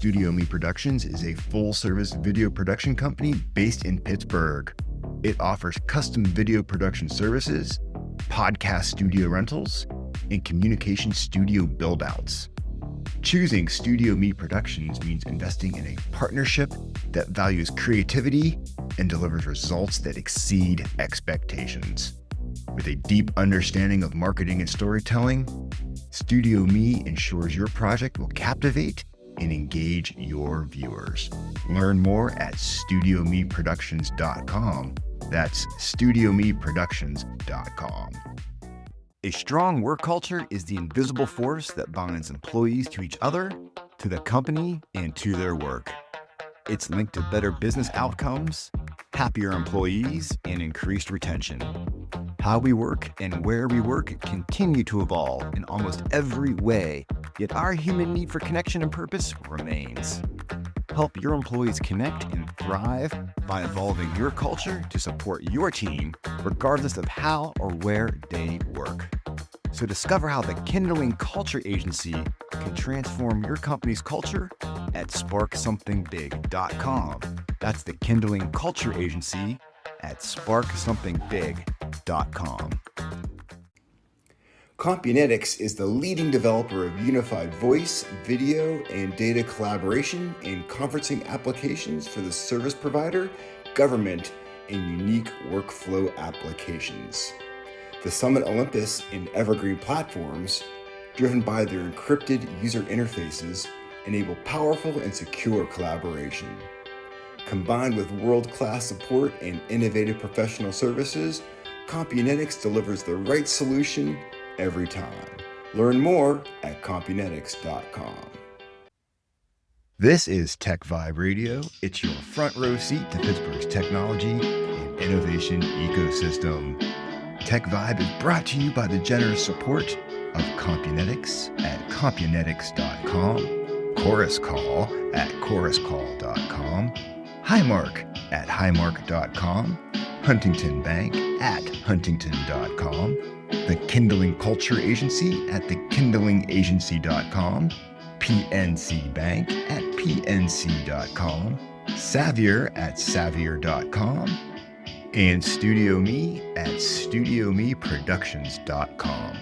Studio Me Productions is a full-service video production company based in Pittsburgh. It offers custom video production services, podcast studio rentals, and communication studio build-outs. Choosing Studio Me Productions means investing in a partnership that values creativity and delivers results that exceed expectations. With a deep understanding of marketing and storytelling, Studio Me ensures your project will captivate and engage your viewers. Learn more at studiomeproductions.com. That's studiomeproductions.com. A strong work culture is the invisible force that binds employees to each other, to the company, and to their work. It's linked to better business outcomes, happier employees, and increased retention. How we work and where we work continue to evolve in almost every way, yet our human need for connection and purpose remains. Help your employees connect and thrive by evolving your culture to support your team, regardless of how or where they work. So discover how the Kindling Culture Agency can transform your company's culture at sparksomething.big.com. That's the Kindling Culture Agency at sparksomething.big.com. CompUnetics is the leading developer of unified voice, video, and data collaboration and conferencing applications for the service provider, government, and unique workflow applications. The Summit Olympus and Evergreen platforms, driven by their encrypted user interfaces, enable powerful and secure collaboration. Combined with world-class support and innovative professional services, CompUnetics delivers the right solution every time. Learn more at compunetics.com. This is TechVibe Radio. It's your front row seat to Pittsburgh's technology and innovation ecosystem. TechVibe is brought to you by the generous support of CompUnetics at compunetics.com, Chorus Call at choruscall.com, Highmark at highmark.com, Huntington Bank at huntington.com, the Kindling Culture Agency at thekindlingagency.com, PNC Bank at pnc.com, Savior at savior.com, and Studio Me at studiomeproductions.com.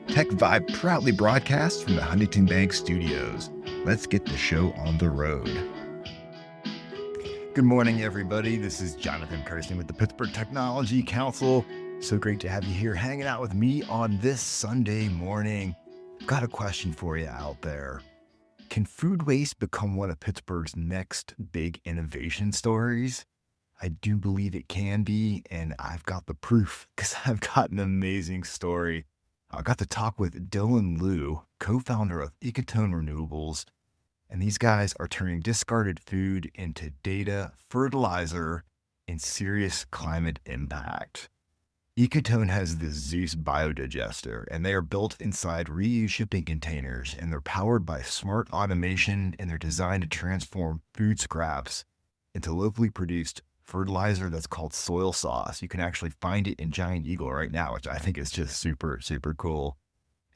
TechVibe proudly broadcasts from the Huntington Bank Studios. Let's get the show on the road. Good morning, everybody. This is Jonathan Kirsten with the Pittsburgh Technology Council. So great to have you here hanging out with me on this Sunday morning. Got a question for you out there. Can food waste become one of Pittsburgh's next big innovation stories? I do believe it can be, and I've got the proof because I've got an amazing story. I got to talk with Dylan Lew, co-founder of Ecotone Renewables, and these guys are turning discarded food into data, fertilizer, and serious climate impact. Ecotone has the Zeus biodigester, and they are built inside reuse shipping containers, and they're powered by smart automation, and they're designed to transform food scraps into locally produced fertilizer that's called soil sauce. You can actually find it in Giant Eagle right now, which I think is just super, super cool.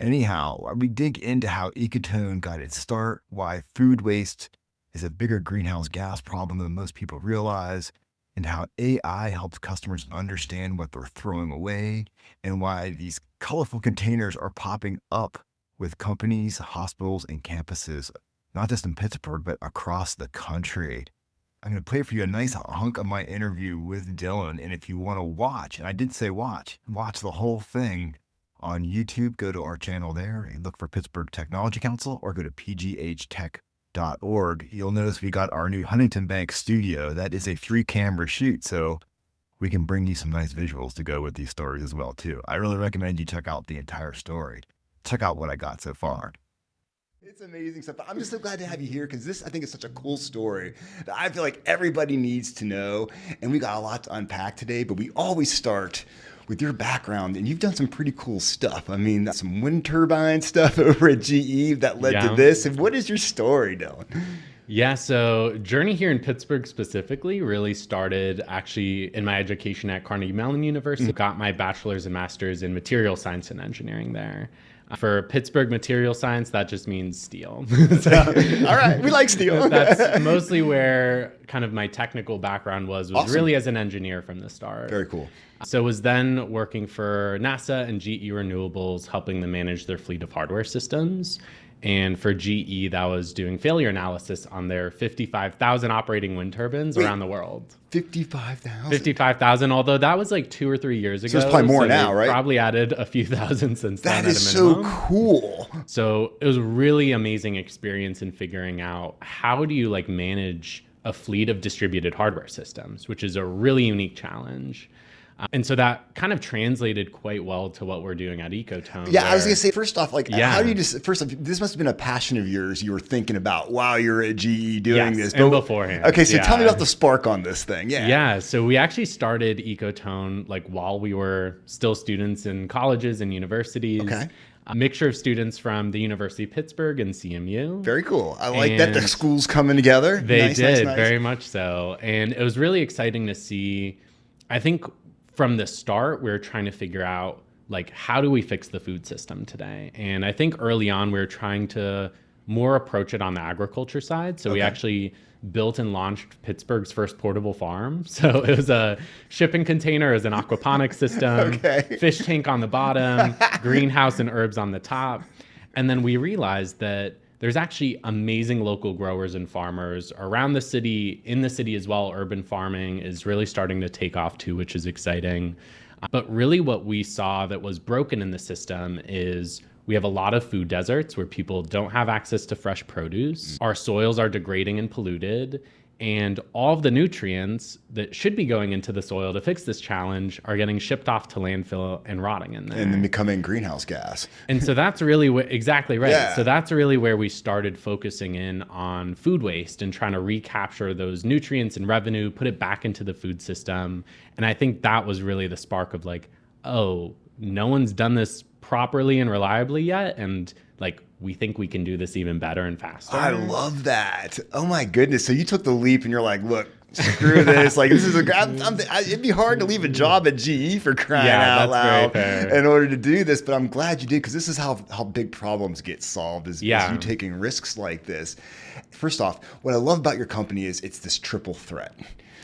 Anyhow, we dig into how Ecotone got its start, why food waste is a bigger greenhouse gas problem than most people realize, and how AI helps customers understand what they're throwing away, and why these colorful containers are popping up with companies, hospitals, and campuses, not just in Pittsburgh, but across the country. I'm going to play for you a nice hunk of my interview with Dylan. And if you want to watch, and I did say watch the whole thing on YouTube, go to our channel there and look for Pittsburgh Technology Council or go to pghtech.org. You'll notice we got our new Huntington Bank studio. That is a 3-camera shoot, so we can bring you some nice visuals to go with these stories as well, too. I really recommend you check out the entire story. Check out what I got so far. It's amazing stuff. I'm just so glad to have you here because this, I think, is such a cool story that I feel like everybody needs to know. And we got a lot to unpack today, but we always start with your background, and you've done some pretty cool stuff. I mean, some wind turbine stuff over at GE that led to this. And what is your story, Dylan? Yeah, so journey here in Pittsburgh specifically really started actually in my education at Carnegie Mellon University. Got my bachelor's and master's in material science and engineering there. For Pittsburgh material science, that just means steel. All right, we like steel. That's mostly where kind of my technical background was Awesome. really as an engineer from the start. Very cool. So was then working for NASA and GE Renewables, helping them manage their fleet of hardware systems. And for GE, that was doing failure analysis on their 55,000 operating wind turbines around the world. 55,000? 55,000, although that was like 2 or 3 years ago. So it's probably more now, right? Probably added a few thousand since then. That is so cool. So it was a really amazing experience in figuring out how do you like manage a fleet of distributed hardware systems, which is a really unique challenge. And so that kind of translated quite well to what we're doing at Ecotone. Yeah, I was going to say, first off, how do you just, first off, this must have been a passion of yours you were thinking about while you're at GE doing this. And beforehand. Okay, so tell me about the spark on this thing. Yeah, so we actually started Ecotone like while we were still students in colleges and universities. Okay. A mixture of students from the University of Pittsburgh and CMU. Very cool. I like that the schools coming together. They did, very much so. And it was really exciting to see, I think, from the start, we were trying to figure out, like, how do we fix the food system today? And I think early on, we were trying to more approach it on the agriculture side. So we actually built and launched Pittsburgh's first portable farm. So it was a shipping container as an aquaponics system, fish tank on the bottom, greenhouse and herbs on the top. And then we realized that there's actually amazing local growers and farmers around the city, in the city as well. Urban farming is really starting to take off too, which is exciting. But really what we saw that was broken in the system is we have a lot of food deserts where people don't have access to fresh produce. Our soils are degrading and polluted. And all of the nutrients that should be going into the soil to fix this challenge are getting shipped off to landfill and rotting in there. And then becoming greenhouse gas. And so that's really exactly right. Yeah. So that's really where we started focusing in on food waste and trying to recapture those nutrients and revenue, put it back into the food system. And I think that was really the spark of like, oh, no one's done this properly and reliably yet. And like, we think we can do this even better and faster. I love that. Oh my goodness. So you took the leap and you're like, look, screw this. Like, this is it'd be hard to leave a job at GE for crying out loud in order to do this. But I'm glad you did, because this is how big problems get solved is you taking risks like this. First off, what I love about your company is it's this triple threat,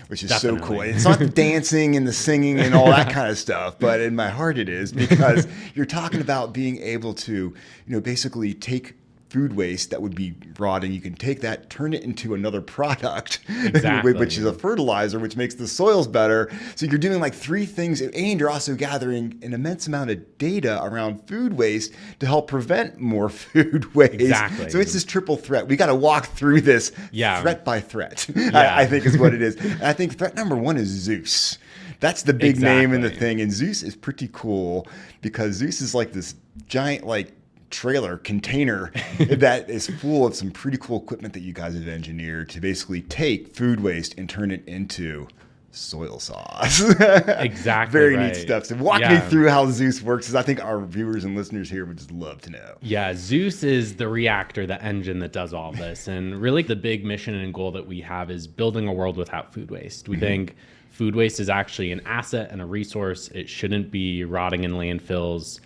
which is so cool. It's not the dancing and the singing and all that kind of stuff, but in my heart it is, because you're talking about being able to, basically take food waste that would be raw, and you can take that, turn it into another product, which is a fertilizer, which makes the soils better. So you're doing like 3 things, and you're also gathering an immense amount of data around food waste to help prevent more food waste. Exactly. So it's this triple threat. We got to walk through this threat by threat, I think is what it is. And I think threat number 1 is Zeus. That's the big name in the thing. And Zeus is pretty cool, because Zeus is like this giant, like, trailer container that is full of some pretty cool equipment that you guys have engineered to basically take food waste and turn it into soil sauce. Exactly. Very neat stuff. So walk me through how Zeus works, because I think our viewers and listeners here would just love to know. Yeah, Zeus is the reactor, the engine that does all this. And really the big mission and goal that we have is building a world without food waste. We think food waste is actually an asset and a resource. It shouldn't be rotting in landfills.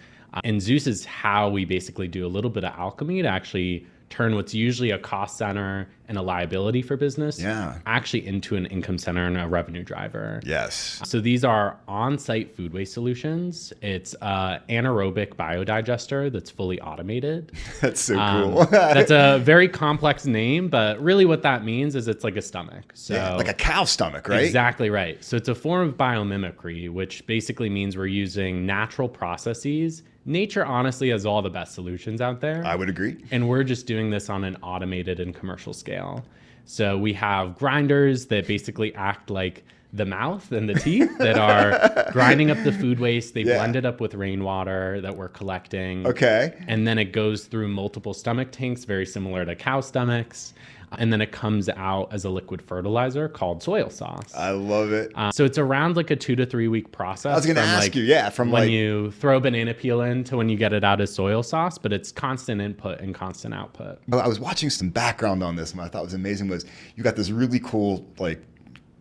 And Zeus is how we basically do a little bit of alchemy to actually turn what's usually a cost center and a liability for business actually into an income center and a revenue driver. Yes. So these are on-site food waste solutions. It's anaerobic biodigester that's fully automated. That's so cool. That's a very complex name, but really what that means is it's like a stomach. So like a cow stomach, right? Exactly right. So it's a form of biomimicry, which basically means we're using natural processes. Nature honestly has all the best solutions out there. I would agree. And we're just doing this on an automated and commercial scale. So we have grinders that basically act like the mouth and the teeth that are grinding up the food waste. They blend it up with rainwater that we're collecting. Okay. And then it goes through multiple stomach tanks, very similar to cow stomachs. And then it comes out as a liquid fertilizer called soil sauce. I love it. So it's around like a 2 to 3 week process. I was going to ask you, from when you throw banana peel in to when you get it out as soil sauce, but it's constant input and constant output. But I was watching some background on this, and what I thought was amazing was you got this really cool, like,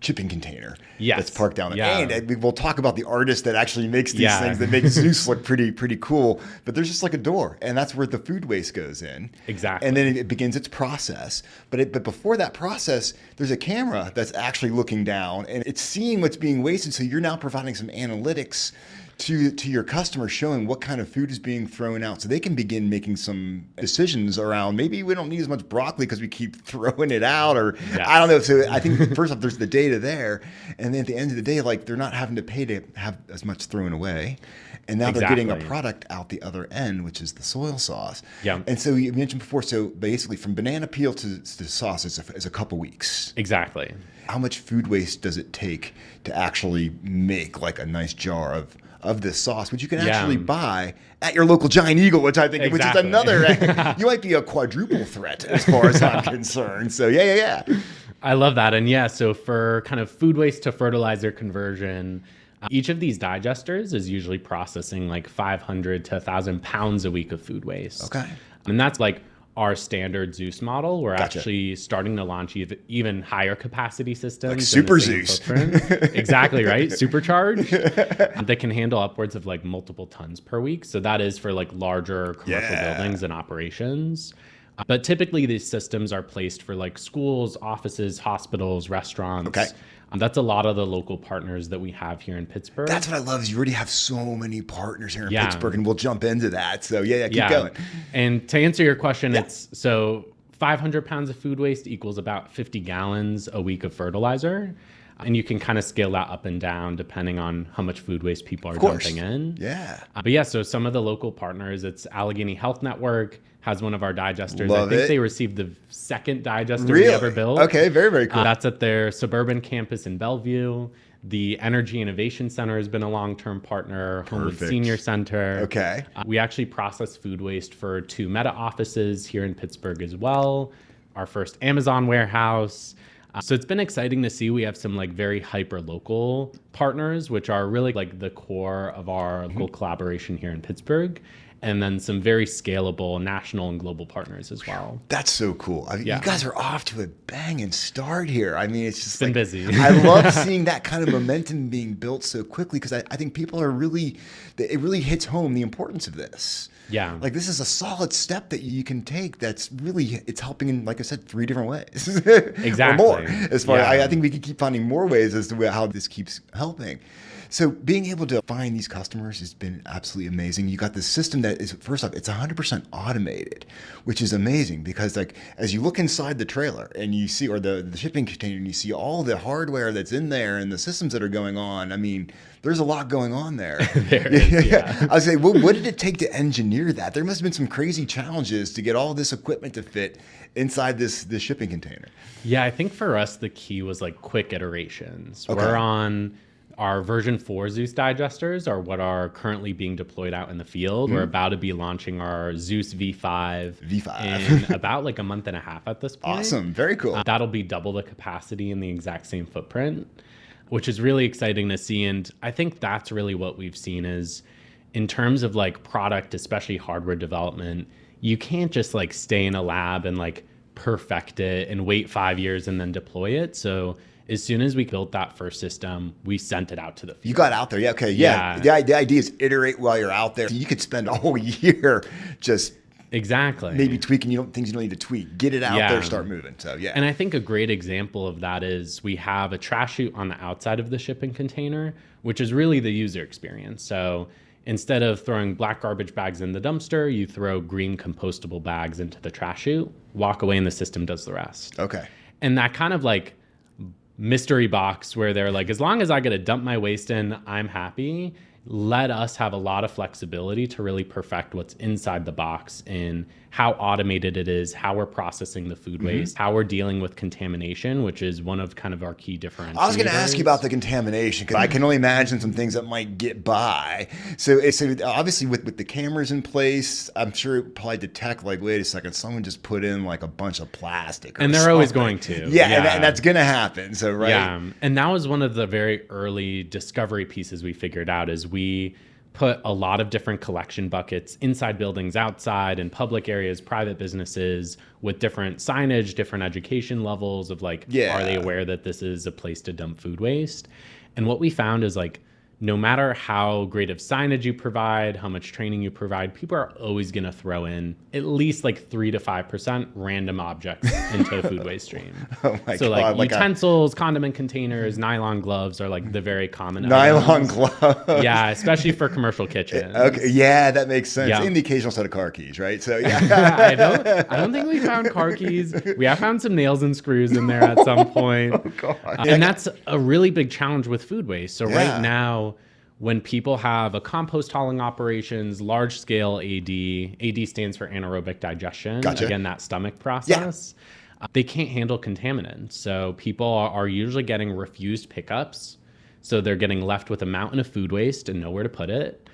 shipping container Yes. that's parked down there. Yeah. And we'll talk about the artist that actually makes these Yeah. things that make Zeus look pretty cool. But there's just like a door, and that's where the food waste goes in. Exactly. And then it begins its process. But before that process, there's a camera that's actually looking down, and it's seeing what's being wasted. So you're now providing some analytics to your customer, showing what kind of food is being thrown out, so they can begin making some decisions around, maybe we don't need as much broccoli because we keep throwing it out, or Yes. I don't know. So I think first off, there's the data there, and then at the end of the day, like, they're not having to pay to have as much thrown away, and now they're getting a Exactly. product out the other end, which is the soil sauce. Yeah. And so you mentioned before, so basically from banana peel to sauce is a couple weeks. Exactly. How much food waste does it take to actually make like a nice jar of this sauce, which you can actually buy at your local Giant Eagle, which I think, which is Exactly. another, you might be a quadruple threat as far as I'm concerned. So yeah. I love that. And yeah, so for kind of food waste to fertilizer conversion, each of these digesters is usually processing like 500 to 1,000 pounds a week of food waste. Okay. And that's like our standard Zeus model. We're Gotcha. actually starting to launch even higher capacity systems. Like in Super the same Zeus. footprint. Exactly, right? Supercharged. That can handle upwards of like multiple tons per week. So that is for like larger commercial buildings and operations. But typically these systems are placed for like schools, offices, hospitals, restaurants. Okay. That's a lot of the local partners that we have here in Pittsburgh. That's what I love, is you already have so many partners here in Yeah. Pittsburgh, and we'll jump into that. So yeah, keep going. And to answer your question, it's so 500 pounds of food waste equals about 50 gallons a week of fertilizer. And you can kind of scale that up and down depending on how much food waste people are dumping in. Yeah. But yeah, so some of the local partners, it's Allegheny Health Network has one of our digesters. Love I think it. they received the second digester Really? we ever built. Okay, very cool. That's at their suburban campus in Bellevue. The Energy Innovation Center has been a long-term partner. Homewood Perfect. Senior Center. Okay. We actually process food waste for 2 Meta offices here in Pittsburgh as well. Our first Amazon warehouse. So it's been exciting to see. We have some like very hyper local partners, which are really like the core of our local collaboration here in Pittsburgh. And then some very scalable national and global partners as well. That's so cool. I mean, Yeah. you guys are off to a banging start here. I mean, it's just Been like, busy. I love seeing that kind of momentum being built so quickly, because I think people are really, it really hits home the importance of this. Yeah. Like, this is a solid step that you can take that's really, it's helping in, like I said, 3 different ways. Exactly. Or more. As far Yeah. I think we can keep finding more ways as to how this keeps helping. So being able to find these customers has been absolutely amazing. You got this system that is, first off, it's 100% automated, which is amazing, because like, as you look inside the trailer and you see, or the shipping container, and you see all the hardware that's in there and the systems that are going on, I mean, there's a lot going on there. There is, yeah. I was saying, what did it take to engineer that? There must have been some crazy challenges to get all this equipment to fit inside this shipping container. Yeah, I think for us, the key was like quick iterations. Okay. We're on our version 4 Zeus digesters are what are currently being deployed out in the field. We're about to be launching our Zeus V5 in about like a month and a half at this point. Awesome. Very cool. That'll be double the capacity in the exact same footprint, which is really exciting to see. And I think that's really what we've seen is, in terms of like product, especially hardware development, you can't just like stay in a lab and like perfect it and wait 5 years and then deploy it. So as soon as we built that first system, we sent it out to the field. You got out there. Yeah. Okay. Yeah. The idea is iterate while you're out there. You could spend a whole year just Exactly. maybe tweaking things you don't need to tweak. Get it out Yeah. there, start moving. So yeah. And I think a great example of that is we have a trash chute on the outside of the shipping container, which is really the user experience. So instead of throwing black garbage bags in the dumpster, you throw green compostable bags into the trash chute, walk away, and the system does the rest. Okay. And that kind of like mystery box where they're like, as long as I get to dump my waste in, I'm happy. Let us have a lot of flexibility to really perfect what's inside the box in how automated it is, how we're processing the food waste, how we're dealing with contamination, which is one of kind of our key differentiators. I was going to ask you about the contamination, because I can only imagine some things that might get by. So obviously with the cameras in place, I'm sure it probably detect like, wait a second, someone just put in like a bunch of plastic. Or And they're always something. going to. Yeah, and that's going to happen. So right. Yeah, and that was one of the very early discovery pieces we figured out is we put a lot of different collection buckets inside buildings, outside, in public areas, private businesses, with different signage, different education levels of like, are they aware that this is a place to dump food waste? And what we found is like, no matter how great of signage you provide, how much training you provide, people are always going to throw in at least like 3 to 5% random objects into the food waste stream. Oh my so God, like utensils, condiment containers, nylon gloves are like the very common nylon items. gloves. Yeah, especially for commercial kitchens. Okay, yeah, that makes sense. Yeah. And the occasional set of car keys, right? So yeah. I don't think we found car keys. We have found some nails and screws in there at some point. Oh God. And that's a really big challenge with food waste. So right now, when people have a compost hauling operations, large scale AD stands for anaerobic digestion. Gotcha. Again, that stomach process. They can't handle contaminants. So people are usually getting refused pickups. So they're getting left with a mountain of food waste and nowhere to put it,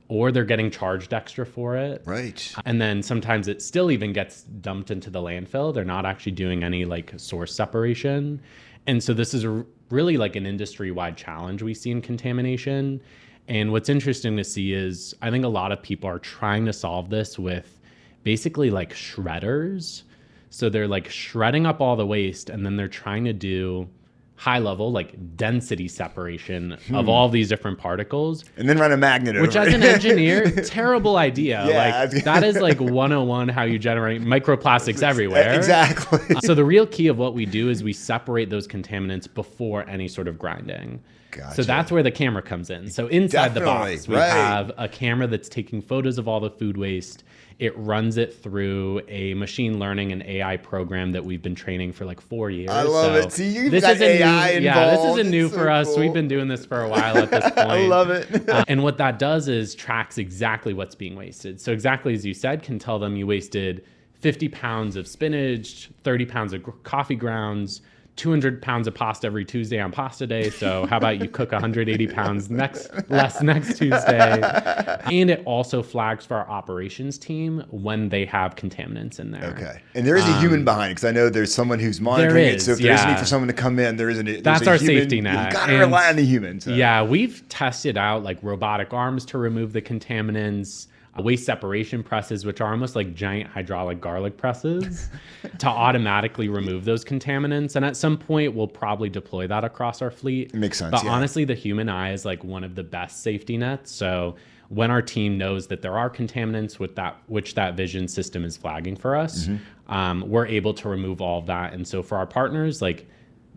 or they're getting charged extra for it. Right. And then sometimes it still even gets dumped into the landfill. They're not actually doing any like source separation. And so this is really like an industry-wide challenge we see in contamination. And what's interesting to see is I think a lot of people are trying to solve this with basically like shredders. So they're like shredding up all the waste, and then they're trying to do high level like density separation of all these different particles. And then run a magnet over Which as an engineer, terrible idea. Yeah, like that is like 101 how you generate microplastics everywhere. Exactly. So the real key of what we do is we separate those contaminants before any sort of grinding. Gotcha. So that's where the camera comes in. So inside the box, we have a camera that's taking photos of all the food waste. It runs it through a machine learning and AI program that we've been training for like 4 years. I love it. See, you've got AI involved. Yeah, this isn't new It's for so us. cool. We've been doing this for a while at this point. I love it. And what that does is tracks exactly what's being wasted. So exactly as you said, can tell them you wasted 50 pounds of spinach, 30 pounds of coffee grounds, 200 pounds of pasta every Tuesday on pasta day. So how about you cook 180 pounds less next Tuesday? And it also flags for our operations team when they have contaminants in there. Okay. And there is a human behind it, because I know there's someone who's monitoring it. So if there is a need for someone to come in, that's our safety net. You've got to rely on the human. So. Yeah, we've tested out like robotic arms to remove the contaminants, waste separation presses, which are almost like giant hydraulic garlic presses to automatically remove those contaminants. And at some point, we'll probably deploy that across our fleet. It makes sense. But honestly, the human eye is like one of the best safety nets. So when our team knows that there are contaminants which that vision system is flagging for us, we're able to remove all of that. And so for our partners, like,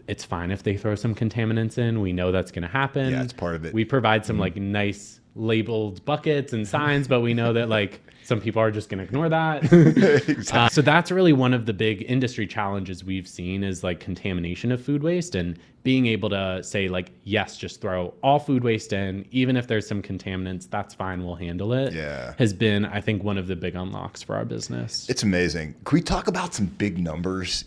it's fine if they throw some contaminants in. We know that's going to happen. Yeah, it's part of it. We provide some like nice labeled buckets and signs, but we know that like some people are just going to ignore that. Exactly. So that's really one of the big industry challenges we've seen is like contamination of food waste, and being able to say like, yes, just throw all food waste in, even if there's some contaminants, that's fine, we'll handle it. Yeah. Has been, I think, one of the big unlocks for our business. It's amazing. Can we talk about some big numbers?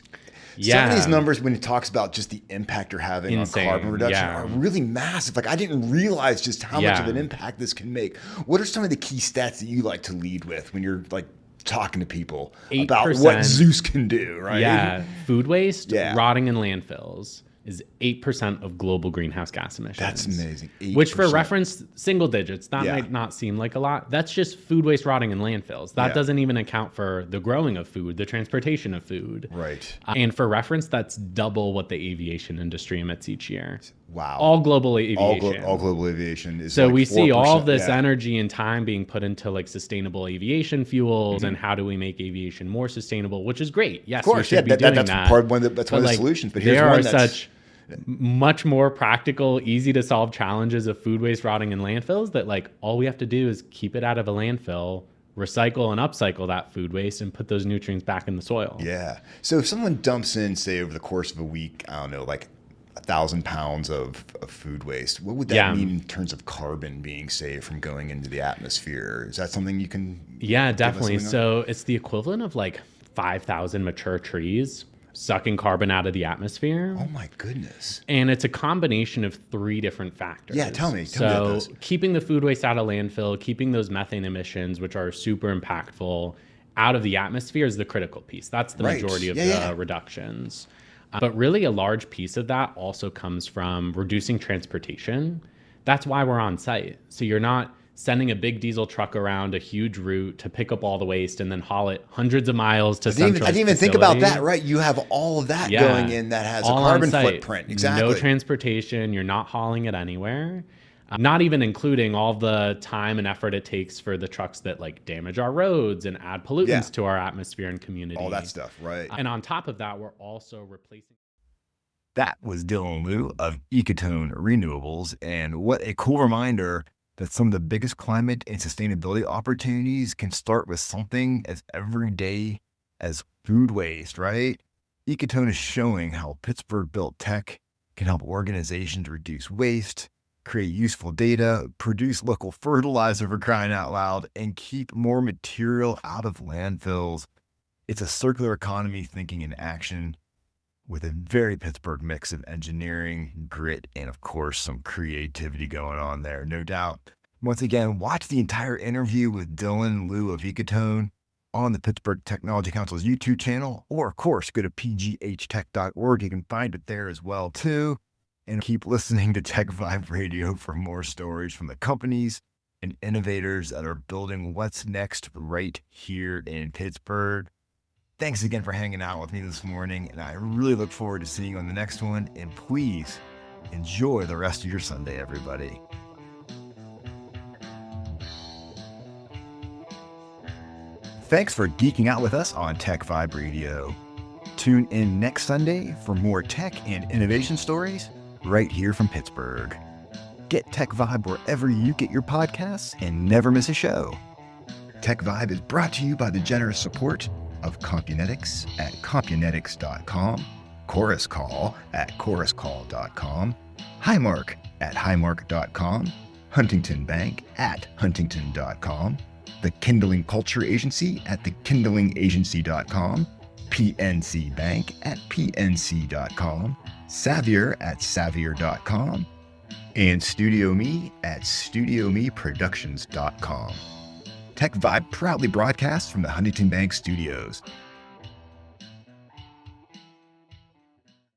Yeah. Some of these numbers, when it talks about just the impact you're having Insane. on carbon reduction, Yeah. are really massive. Like, I didn't realize just how much of an impact this can make. What are some of the key stats that you like to lead with when you're like talking to people about what Zeus can do, right? Yeah. Food waste, Yeah. rotting in landfills is 8% of global greenhouse gas emissions. That's amazing. 8%. Which, for reference, single digits. That Yeah. might not seem like a lot. That's just food waste rotting in landfills. That doesn't even account for the growing of food, the transportation of food. Right. And for reference, that's double what the aviation industry emits each year. Wow. All global aviation. All global aviation is So like we see 4%. all of this Yeah. energy and time being put into like sustainable aviation fuels and how do we make aviation more sustainable, which is great. Yes, Of course, we should be doing that's that. part of one of the like, solutions. But here's there one are that's such much more practical, easy to solve challenges of food waste rotting in landfills that like all we have to do is keep it out of a landfill, recycle and upcycle that food waste, and put those nutrients back in the soil. Yeah. So if someone dumps in, say, over the course of a week, I don't know, like 1,000 pounds of food waste, what would that mean in terms of carbon being saved from going into the atmosphere? Is that something you can? Yeah, definitely. So it's the equivalent of like 5,000 mature trees sucking carbon out of the atmosphere. Oh my goodness. And it's a combination of 3 different factors. Yeah, tell me about So those. keeping the food waste out of landfill, keeping those methane emissions, which are super impactful, out of the atmosphere is the critical piece. That's the majority of the reductions. But really a large piece of that also comes from reducing transportation. That's why we're on site. So you're not sending a big diesel truck around a huge route to pick up all the waste and then haul it hundreds of miles to I didn't even think about that, right? You have all of that going in that has all a carbon on-site. footprint. Exactly. No transportation. You're not hauling it anywhere. Not even including all the time and effort it takes for the trucks that like damage our roads and add pollutants to our atmosphere and community. All that stuff, right? And on top of that, we're also replacing. That was Dylan Lew of Ecotone Renewables. And what a cool reminder that some of the biggest climate and sustainability opportunities can start with something as everyday as food waste, right? Ecotone is showing how Pittsburgh-built tech can help organizations reduce waste, create useful data, produce local fertilizer for crying out loud, and keep more material out of landfills. It's a circular economy thinking in action with a very Pittsburgh mix of engineering, grit, and of course, some creativity going on there, no doubt. Once again, watch the entire interview with Dylan Lew of Ecotone on the Pittsburgh Technology Council's YouTube channel, or of course, go to pghtech.org. You can find it there as well, too. And keep listening to TechVibe Radio for more stories from the companies and innovators that are building what's next right here in Pittsburgh. Thanks again for hanging out with me this morning, and I really look forward to seeing you on the next one. And please enjoy the rest of your Sunday, everybody. Thanks for geeking out with us on TechVibe Radio. Tune in next Sunday for more tech and innovation stories right here from Pittsburgh. Get TechVibe wherever you get your podcasts and never miss a show. TechVibe is brought to you by the generous support of Compunetics at Compunetics.com, Chorus Call at ChorusCall.com, Highmark at Highmark.com, Huntington Bank at Huntington.com, the Kindling Culture Agency at thekindlingagency.com, PNC Bank at PNC.com, Savior at Savior.com, and Studio Me at StudioMeProductions.com. TechVibe proudly broadcasts from the Huntington Bank Studios.